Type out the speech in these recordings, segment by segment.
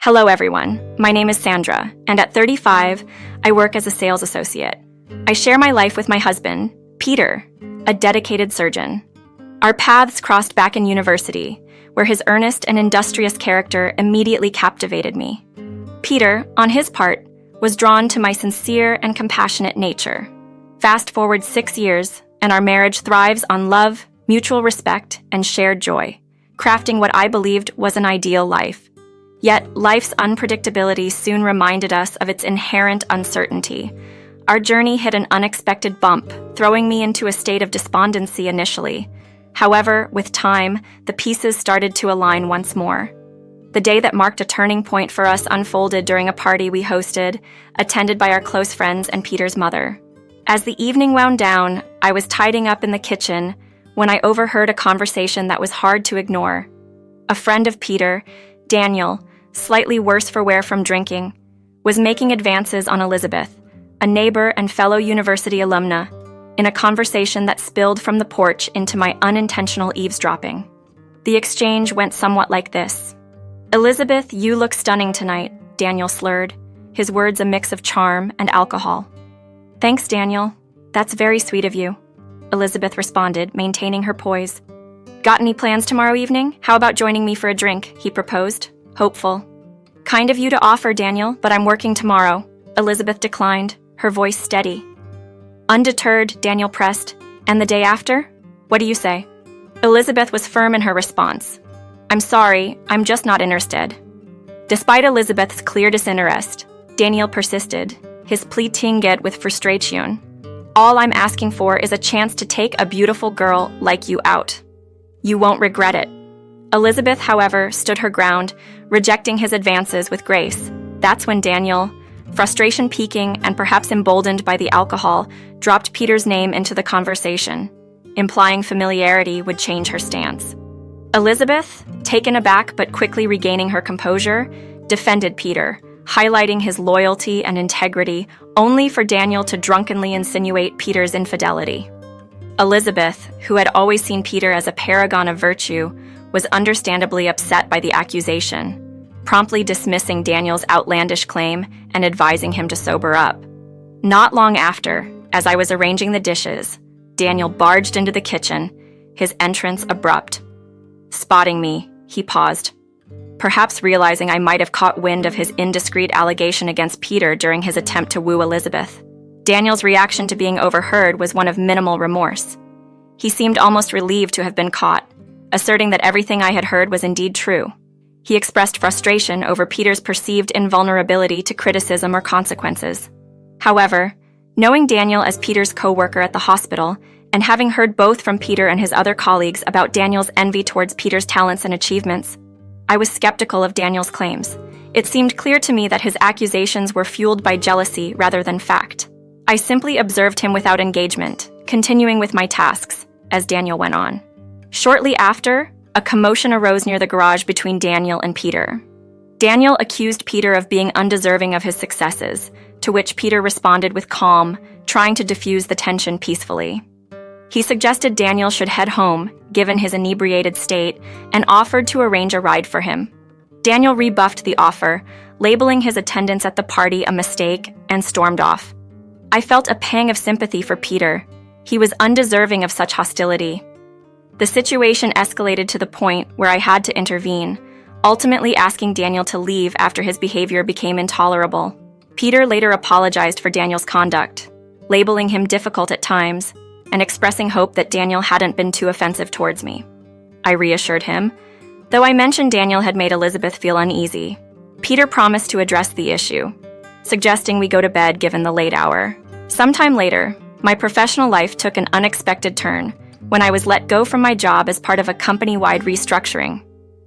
Hello everyone, my name is Sandra, and at 35, I work as a sales associate. I share my life with my husband, Peter, a dedicated surgeon. Our paths crossed back in university, where his earnest and industrious character immediately captivated me. Peter, on his part, was drawn to my sincere and compassionate nature. Fast forward 6 years, and our marriage thrives on love, mutual respect, and shared joy, crafting what I believed was an ideal life. Yet, life's unpredictability soon reminded us of its inherent uncertainty. Our journey hit an unexpected bump, throwing me into a state of despondency initially. However, with time, the pieces started to align once more. The day that marked a turning point for us unfolded during a party we hosted, attended by our close friends and Peter's mother. As the evening wound down, I was tidying up in the kitchen when I overheard a conversation that was hard to ignore. A friend of Peter, Daniel, slightly worse for wear from drinking, was making advances on Elizabeth, a neighbor and fellow university alumna, in a conversation that spilled from the porch into my unintentional eavesdropping. The exchange went somewhat like this. "Elizabeth, you look stunning tonight," Daniel slurred, his words a mix of charm and alcohol. "Thanks, Daniel. That's very sweet of you," Elizabeth responded, maintaining her poise. "Got any plans tomorrow evening? How about joining me for a drink?" he proposed, hopeful. "Kind of you to offer, Daniel, but I'm working tomorrow," Elizabeth declined, her voice steady. Undeterred, Daniel pressed, "And the day after? What do you say?" Elizabeth was firm in her response. "I'm sorry, I'm just not interested." Despite Elizabeth's clear disinterest, Daniel persisted, his plea tinged with frustration. "All I'm asking for is a chance to take a beautiful girl like you out. You won't regret it." Elizabeth, however, stood her ground, rejecting his advances with grace. That's when Daniel, frustration peaking and perhaps emboldened by the alcohol, dropped Peter's name into the conversation, implying familiarity would change her stance. Elizabeth, taken aback but quickly regaining her composure, defended Peter, highlighting his loyalty and integrity, only for Daniel to drunkenly insinuate Peter's infidelity. Elizabeth, who had always seen Peter as a paragon of virtue, was understandably upset by the accusation, promptly dismissing Daniel's outlandish claim and advising him to sober up. Not long after, as I was arranging the dishes, Daniel barged into the kitchen, his entrance abrupt. Spotting me, he paused, perhaps realizing I might have caught wind of his indiscreet allegation against Peter during his attempt to woo Elizabeth. Daniel's reaction to being overheard was one of minimal remorse. He seemed almost relieved to have been caught, asserting that everything I had heard was indeed true. He expressed frustration over Peter's perceived invulnerability to criticism or consequences. However, knowing Daniel as Peter's co-worker at the hospital, and having heard both from Peter and his other colleagues about Daniel's envy towards Peter's talents and achievements, I was skeptical of Daniel's claims. It seemed clear to me that his accusations were fueled by jealousy rather than fact. I simply observed him without engagement, continuing with my tasks, as Daniel went on. Shortly after, a commotion arose near the garage between Daniel and Peter. Daniel accused Peter of being undeserving of his successes, to which Peter responded with calm, trying to diffuse the tension peacefully. He suggested Daniel should head home, given his inebriated state, and offered to arrange a ride for him. Daniel rebuffed the offer, labeling his attendance at the party a mistake, and stormed off. I felt a pang of sympathy for Peter. He was undeserving of such hostility. The situation escalated to the point where I had to intervene, ultimately asking Daniel to leave after his behavior became intolerable. Peter later apologized for Daniel's conduct, labeling him difficult at times, and expressing hope that Daniel hadn't been too offensive towards me. I reassured him, though I mentioned Daniel had made Elizabeth feel uneasy. Peter promised to address the issue, suggesting we go to bed given the late hour. Sometime later, my professional life took an unexpected turn when I was let go from my job as part of a company-wide restructuring.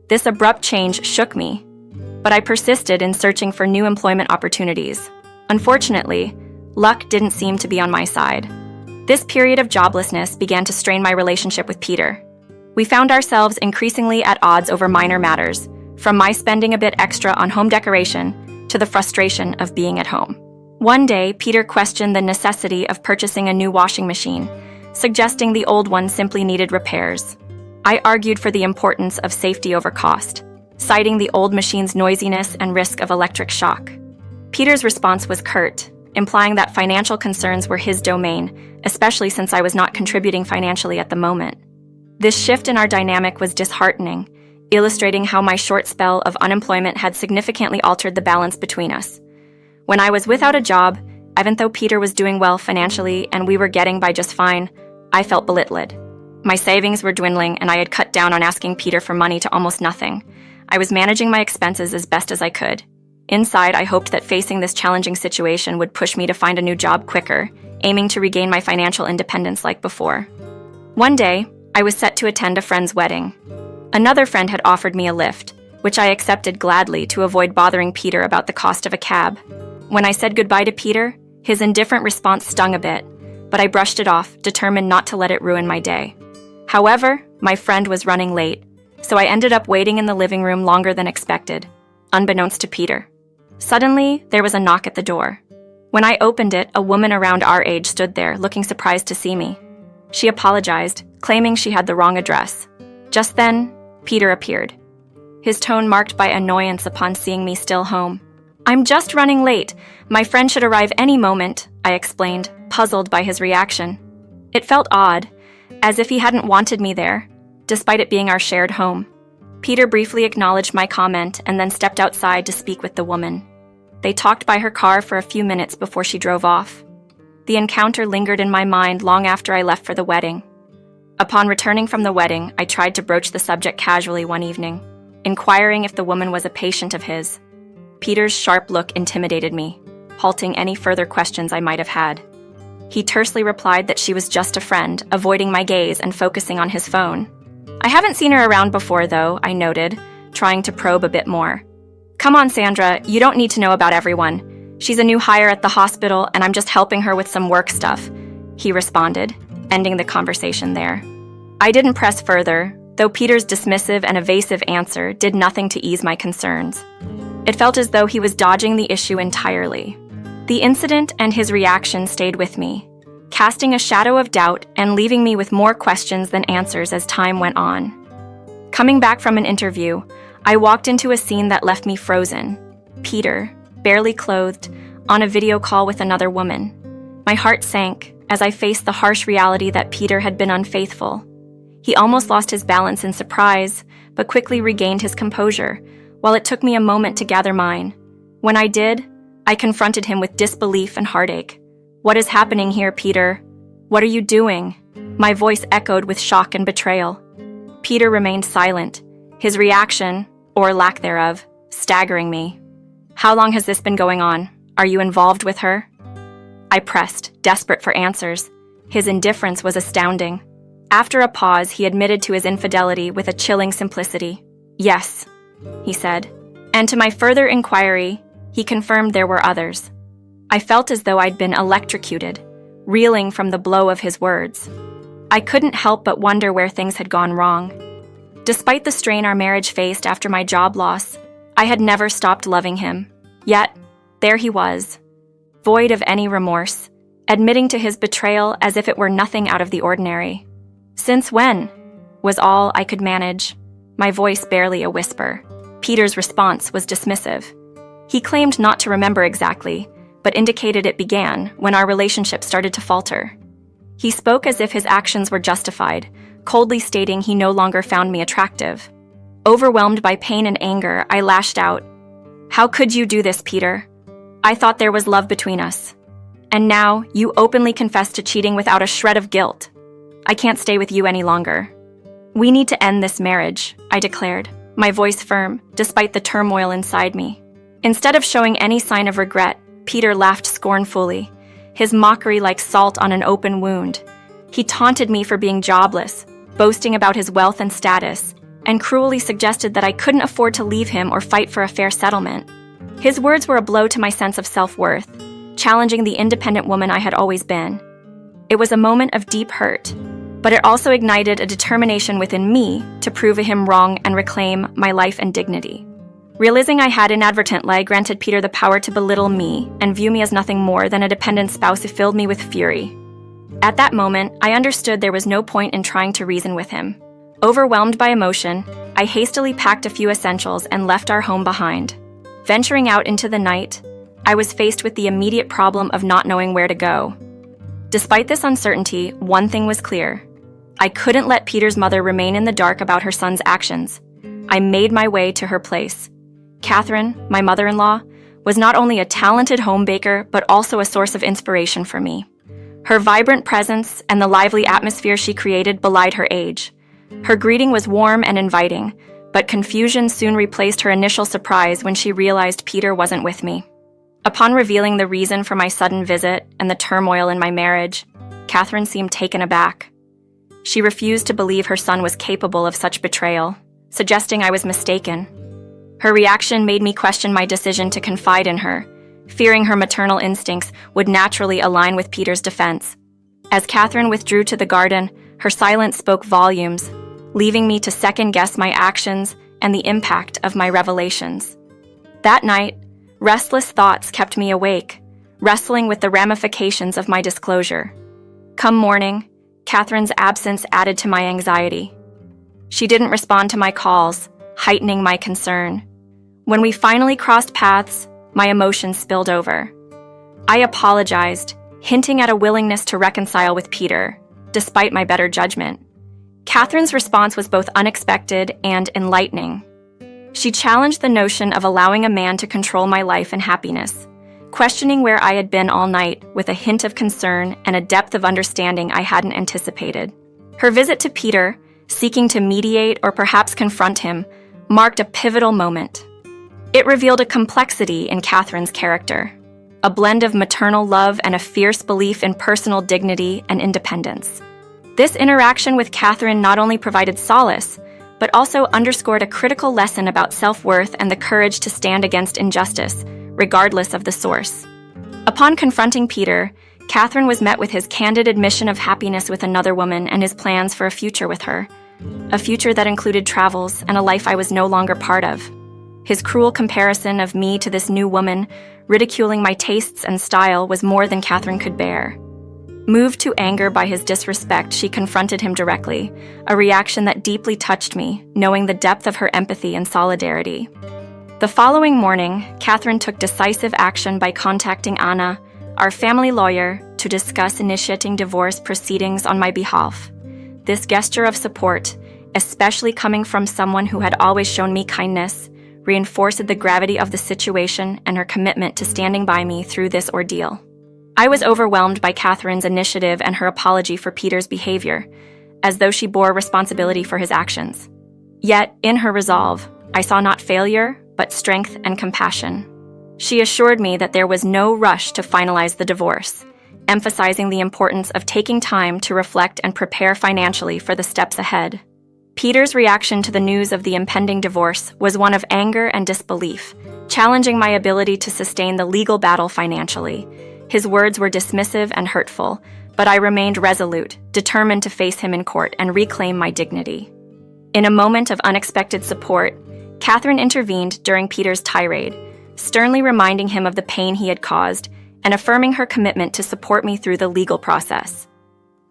This abrupt change shook me, but I persisted in searching for new employment opportunities. Unfortunately, luck didn't seem to be on my side. This period of joblessness began to strain my relationship with Peter. We found ourselves increasingly at odds over minor matters, from my spending a bit extra on home decoration to the frustration of being at home. One day, Peter questioned the necessity of purchasing a new washing machine, suggesting the old one simply needed repairs. I argued for the importance of safety over cost, citing the old machine's noisiness and risk of electric shock. Peter's response was curt, implying that financial concerns were his domain, especially since I was not contributing financially at the moment. This shift in our dynamic was disheartening, illustrating how my short spell of unemployment had significantly altered the balance between us. When I was without a job, even though Peter was doing well financially and we were getting by just fine, I felt belittled. My savings were dwindling and I had cut down on asking Peter for money to almost nothing. I was managing my expenses as best as I could. Inside, I hoped that facing this challenging situation would push me to find a new job quicker, aiming to regain my financial independence like before. One day, I was set to attend a friend's wedding. Another friend had offered me a lift, which I accepted gladly to avoid bothering Peter about the cost of a cab. When I said goodbye to Peter, his indifferent response stung a bit, but I brushed it off, determined not to let it ruin my day. However, my friend was running late, so I ended up waiting in the living room longer than expected, unbeknownst to Peter. Suddenly, there was a knock at the door. When I opened it, a woman around our age stood there, looking surprised to see me. She apologized, claiming she had the wrong address. Just then, Peter appeared, his tone marked by annoyance upon seeing me still home. "I'm just running late. My friend should arrive any moment," I explained, puzzled by his reaction. It felt odd, as if he hadn't wanted me there, despite it being our shared home. Peter briefly acknowledged my comment and then stepped outside to speak with the woman. They talked by her car for a few minutes before she drove off. The encounter lingered in my mind long after I left for the wedding. Upon returning from the wedding, I tried to broach the subject casually one evening, inquiring if the woman was a patient of his. Peter's sharp look intimidated me, halting any further questions I might have had. He tersely replied that she was just a friend, avoiding my gaze and focusing on his phone. "I haven't seen her around before, though," I noted, trying to probe a bit more. "Come on, Sandra, you don't need to know about everyone. She's a new hire at the hospital, and I'm just helping her with some work stuff," he responded, ending the conversation there. I didn't press further, though Peter's dismissive and evasive answer did nothing to ease my concerns. It felt as though he was dodging the issue entirely. The incident and his reaction stayed with me, casting a shadow of doubt and leaving me with more questions than answers as time went on. Coming back from an interview, I walked into a scene that left me frozen. Peter, barely clothed, on a video call with another woman. My heart sank as I faced the harsh reality that Peter had been unfaithful. He almost lost his balance in surprise, but quickly regained his composure, while it took me a moment to gather mine. When I did, I confronted him with disbelief and heartache. "What is happening here, Peter? What are you doing?" My voice echoed with shock and betrayal. Peter remained silent, his reaction, or lack thereof, staggering me. "How long has this been going on? Are you involved with her?" I pressed, desperate for answers. His indifference was astounding. After a pause, he admitted to his infidelity with a chilling simplicity. "Yes," he said. And to my further inquiry, he confirmed there were others. I felt as though I'd been electrocuted, reeling from the blow of his words. I couldn't help but wonder where things had gone wrong. Despite the strain our marriage faced after my job loss, I had never stopped loving him. Yet, there he was, void of any remorse, admitting to his betrayal as if it were nothing out of the ordinary. "Since when?" was all I could manage, my voice barely a whisper. Peter's response was dismissive. He claimed not to remember exactly, but indicated it began when our relationship started to falter. He spoke as if his actions were justified, coldly stating he no longer found me attractive. Overwhelmed by pain and anger, I lashed out. "How could you do this, Peter? I thought there was love between us. And now, you openly confess to cheating without a shred of guilt. I can't stay with you any longer. We need to end this marriage," I declared, my voice firm, despite the turmoil inside me. Instead of showing any sign of regret, Peter laughed scornfully, his mockery like salt on an open wound. He taunted me for being jobless, boasting about his wealth and status, and cruelly suggested that I couldn't afford to leave him or fight for a fair settlement. His words were a blow to my sense of self-worth, challenging the independent woman I had always been. It was a moment of deep hurt, but it also ignited a determination within me to prove him wrong and reclaim my life and dignity. Realizing I had inadvertently granted Peter the power to belittle me and view me as nothing more than a dependent spouse, it filled me with fury. At that moment, I understood there was no point in trying to reason with him. Overwhelmed by emotion, I hastily packed a few essentials and left our home behind. Venturing out into the night, I was faced with the immediate problem of not knowing where to go. Despite this uncertainty, one thing was clear. I couldn't let Peter's mother remain in the dark about her son's actions. I made my way to her place. Katherine, my mother-in-law, was not only a talented home baker, but also a source of inspiration for me. Her vibrant presence and the lively atmosphere she created belied her age. Her greeting was warm and inviting, but confusion soon replaced her initial surprise when she realized Peter wasn't with me. Upon revealing the reason for my sudden visit and the turmoil in my marriage, Katherine seemed taken aback. She refused to believe her son was capable of such betrayal, suggesting I was mistaken. Her reaction made me question my decision to confide in her, fearing her maternal instincts would naturally align with Peter's defense. As Katherine withdrew to the garden, her silence spoke volumes, leaving me to second-guess my actions and the impact of my revelations. That night, restless thoughts kept me awake, wrestling with the ramifications of my disclosure. Come morning, Katherine's absence added to my anxiety. She didn't respond to my calls, heightening my concern. When we finally crossed paths, my emotions spilled over. I apologized, hinting at a willingness to reconcile with Peter, despite my better judgment. Katherine's response was both unexpected and enlightening. She challenged the notion of allowing a man to control my life and happiness, questioning where I had been all night with a hint of concern and a depth of understanding I hadn't anticipated. Her visit to Peter, seeking to mediate or perhaps confront him, marked a pivotal moment. It revealed a complexity in Katherine's character, a blend of maternal love and a fierce belief in personal dignity and independence. This interaction with Katherine not only provided solace, but also underscored a critical lesson about self-worth and the courage to stand against injustice, regardless of the source. Upon confronting Peter, Katherine was met with his candid admission of happiness with another woman and his plans for a future with her, a future that included travels and a life I was no longer part of. His cruel comparison of me to this new woman, ridiculing my tastes and style, was more than Katherine could bear. Moved to anger by his disrespect, she confronted him directly, a reaction that deeply touched me, knowing the depth of her empathy and solidarity. The following morning, Katherine took decisive action by contacting Anna, our family lawyer, to discuss initiating divorce proceedings on my behalf. This gesture of support, especially coming from someone who had always shown me kindness, reinforced the gravity of the situation and her commitment to standing by me through this ordeal. I was overwhelmed by Katherine's initiative and her apology for Peter's behavior, as though she bore responsibility for his actions. Yet, in her resolve, I saw not failure, but strength and compassion. She assured me that there was no rush to finalize the divorce, emphasizing the importance of taking time to reflect and prepare financially for the steps ahead. Peter's reaction to the news of the impending divorce was one of anger and disbelief, challenging my ability to sustain the legal battle financially. His words were dismissive and hurtful, but I remained resolute, determined to face him in court and reclaim my dignity. In a moment of unexpected support, Katherine intervened during Peter's tirade, sternly reminding him of the pain he had caused and affirming her commitment to support me through the legal process.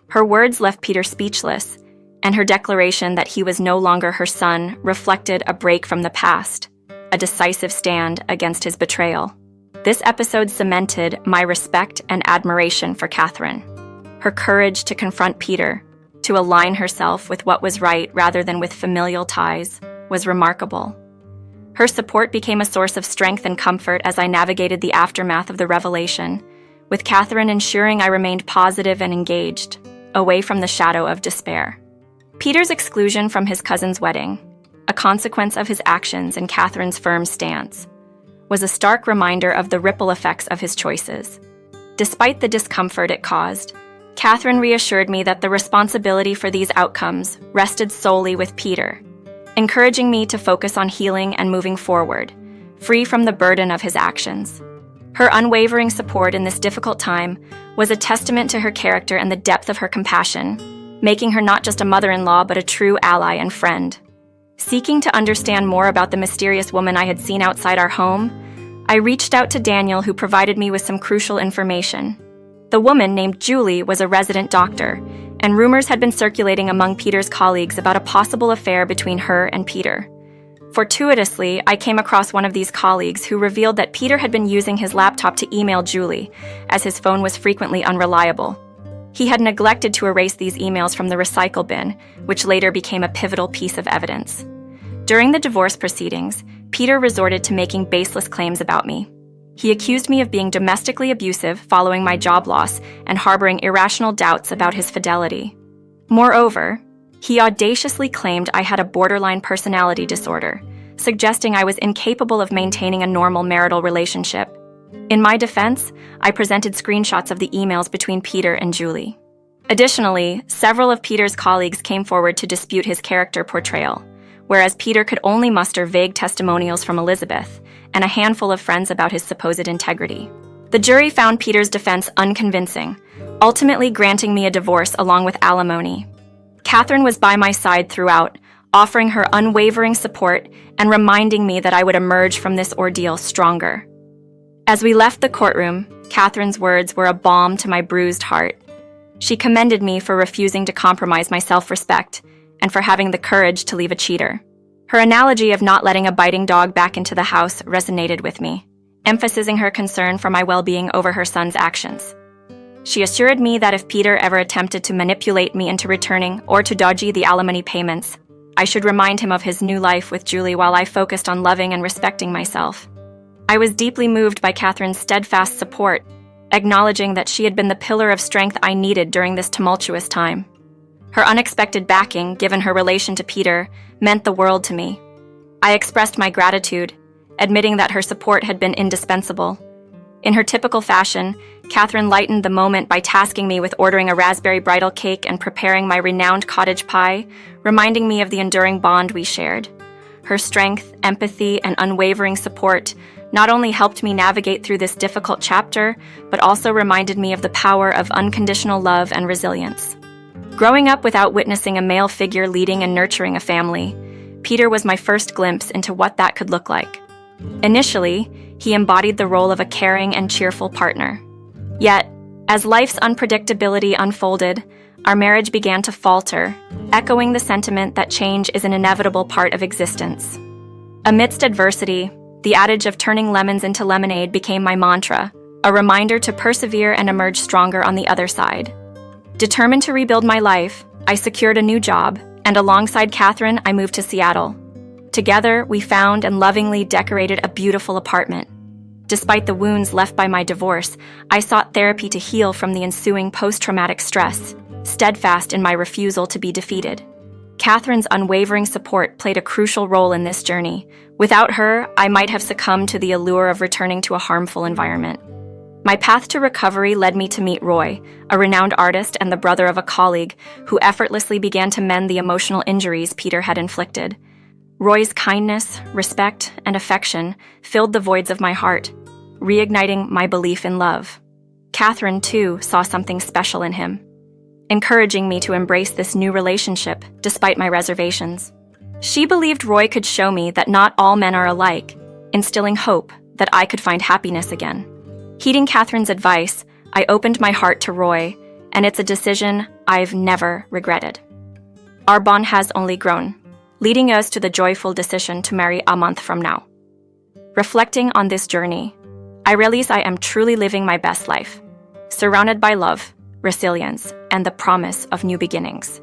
Her words left Peter speechless, and her declaration that he was no longer her son reflected a break from the past, a decisive stand against his betrayal. This episode cemented my respect and admiration for Katherine. Her courage to confront Peter, to align herself with what was right rather than with familial ties, was remarkable. Her support became a source of strength and comfort as I navigated the aftermath of the revelation, with Katherine ensuring I remained positive and engaged, away from the shadow of despair. Peter's exclusion from his cousin's wedding, a consequence of his actions and Katherine's firm stance, was a stark reminder of the ripple effects of his choices. Despite the discomfort it caused, Katherine reassured me that the responsibility for these outcomes rested solely with Peter, encouraging me to focus on healing and moving forward, free from the burden of his actions. Her unwavering support in this difficult time was a testament to her character and the depth of her compassion, making her not just a mother-in-law but a true ally and friend. Seeking to understand more about the mysterious woman I had seen outside our home, I reached out to Daniel, who provided me with some crucial information. The woman, named Julie, was a resident doctor and rumors had been circulating among Peter's colleagues about a possible affair between her and Peter. Fortuitously, I came across one of these colleagues who revealed that Peter had been using his laptop to email Julie, as his phone was frequently unreliable. He had neglected to erase these emails from the recycle bin, which later became a pivotal piece of evidence. During the divorce proceedings, Peter resorted to making baseless claims about me. He accused me of being domestically abusive following my job loss and harboring irrational doubts about his fidelity. Moreover, he audaciously claimed I had a borderline personality disorder, suggesting I was incapable of maintaining a normal marital relationship. In my defense, I presented screenshots of the emails between Peter and Julie. Additionally, several of Peter's colleagues came forward to dispute his character portrayal, whereas Peter could only muster vague testimonials from Elizabeth and a handful of friends about his supposed integrity. The jury found Peter's defense unconvincing, ultimately granting me a divorce along with alimony. Katherine was by my side throughout, offering her unwavering support and reminding me that I would emerge from this ordeal stronger. As we left the courtroom, Katherine's words were a balm to my bruised heart. She commended me for refusing to compromise my self-respect and for having the courage to leave a cheater. Her analogy of not letting a biting dog back into the house resonated with me, emphasizing her concern for my well-being over her son's actions. She assured me that if Peter ever attempted to manipulate me into returning or to dodge the alimony payments, I should remind him of his new life with Julie while I focused on loving and respecting myself. I was deeply moved by Katherine's steadfast support, acknowledging that she had been the pillar of strength I needed during this tumultuous time. Her unexpected backing, given her relation to Peter, meant the world to me. I expressed my gratitude, admitting that her support had been indispensable. In her typical fashion, Katherine lightened the moment by tasking me with ordering a raspberry bridal cake and preparing my renowned cottage pie, reminding me of the enduring bond we shared. Her strength, empathy, and unwavering support not only helped me navigate through this difficult chapter, but also reminded me of the power of unconditional love and resilience. Growing up without witnessing a male figure leading and nurturing a family, Peter was my first glimpse into what that could look like. Initially, he embodied the role of a caring and cheerful partner. Yet, as life's unpredictability unfolded, our marriage began to falter, echoing the sentiment that change is an inevitable part of existence. Amidst adversity, the adage of turning lemons into lemonade became my mantra, a reminder to persevere and emerge stronger on the other side. Determined to rebuild my life, I secured a new job, and alongside Katherine, I moved to Seattle. Together, we found and lovingly decorated a beautiful apartment. Despite the wounds left by my divorce, I sought therapy to heal from the ensuing post-traumatic stress, steadfast in my refusal to be defeated. Katherine's unwavering support played a crucial role in this journey. Without her, I might have succumbed to the allure of returning to a harmful environment. My path to recovery led me to meet Roy, a renowned artist and the brother of a colleague who effortlessly began to mend the emotional injuries Peter had inflicted. Roy's kindness, respect, and affection filled the voids of my heart, reigniting my belief in love. Katherine, too, saw something special in him, encouraging me to embrace this new relationship despite my reservations. She believed Roy could show me that not all men are alike, instilling hope that I could find happiness again. Heeding Katherine's advice, I opened my heart to Roy, and it's a decision I've never regretted. Our bond has only grown, leading us to the joyful decision to marry a month from now. Reflecting on this journey, I realize I am truly living my best life, surrounded by love, resilience, and the promise of new beginnings.